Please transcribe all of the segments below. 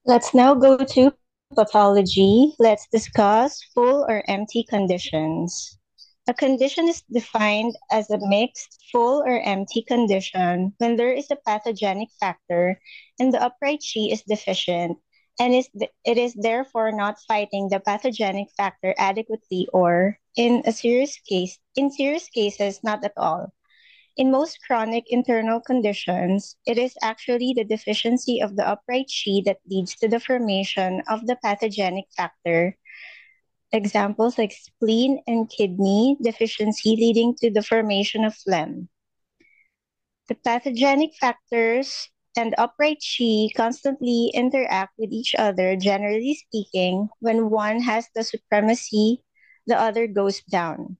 Let's now go to pathology. Let's discuss full or empty conditions. A condition is defined as a mixed, full, or empty condition when there is a pathogenic factor and the upright Chi is deficient and it is therefore not fighting the pathogenic factor adequately or in serious cases not at all. In most chronic internal conditions, it is actually the deficiency of the upright Qi that leads to the formation of the pathogenic factor. Examples like spleen and kidney deficiency leading to the formation of phlegm. The pathogenic factors and upright Qi constantly interact with each other, generally speaking. When one has the supremacy, the other goes down.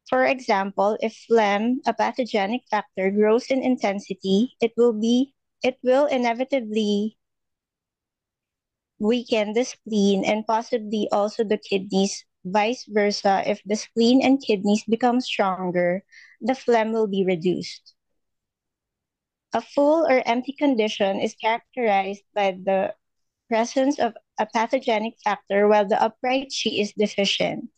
For example, if phlegm, a pathogenic factor, grows in intensity, it will inevitably weaken the spleen and possibly also the kidneys. Vice versa, if the spleen and kidneys become stronger, the phlegm will be reduced. A full or empty condition is characterized by the presence of a pathogenic factor while the upright Qi is deficient.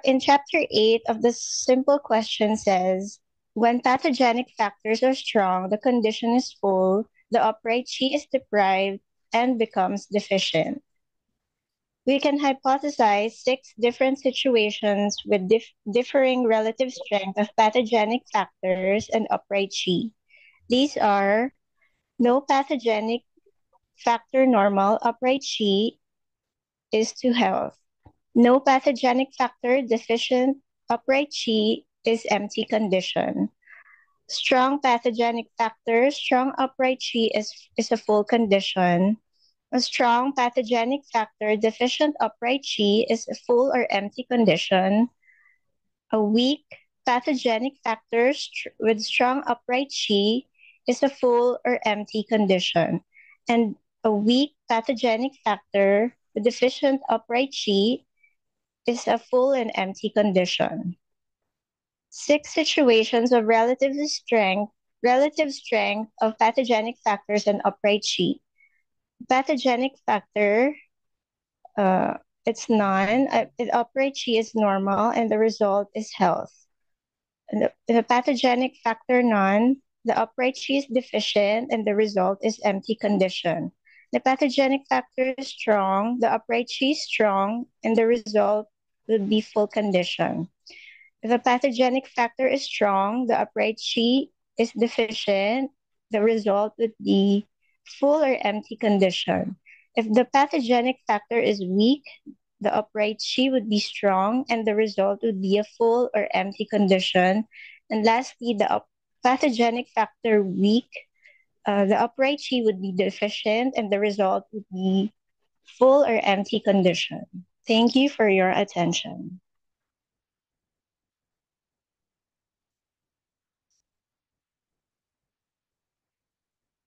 In chapter 8 of the simple question says, when pathogenic factors are strong, the condition is full, the upright Qi is deprived and becomes deficient. We can hypothesize 6 different situations with differing relative strength of pathogenic factors and upright Qi. These are no pathogenic factor normal, upright Qi is to health. No pathogenic factor deficient, upright Qi is empty condition. Strong pathogenic factor, strong upright Qi is a full condition. A strong pathogenic factor deficient upright Qi is a full or empty condition. A weak pathogenic factor with strong upright Qi is a full or empty condition. And a weak pathogenic factor with deficient upright Qi is a full and empty condition. 6 situations of relative strength of pathogenic factors and upright Qi. Pathogenic factor, it's none. Upright Qi is normal, and the result is health. And the pathogenic factor none, the upright Qi is deficient, and the result is empty condition. The pathogenic factor is strong, the upright Qi is strong, and the result would be full condition. If the pathogenic factor is strong, the upright Qi is deficient, the result would be full or empty condition. If the pathogenic factor is weak, the upright Qi would be strong, and the result would be a full or empty condition. And lastly, the pathogenic factor weak, the upright Qi would be deficient, and the result would be full or empty condition. Thank you for your attention.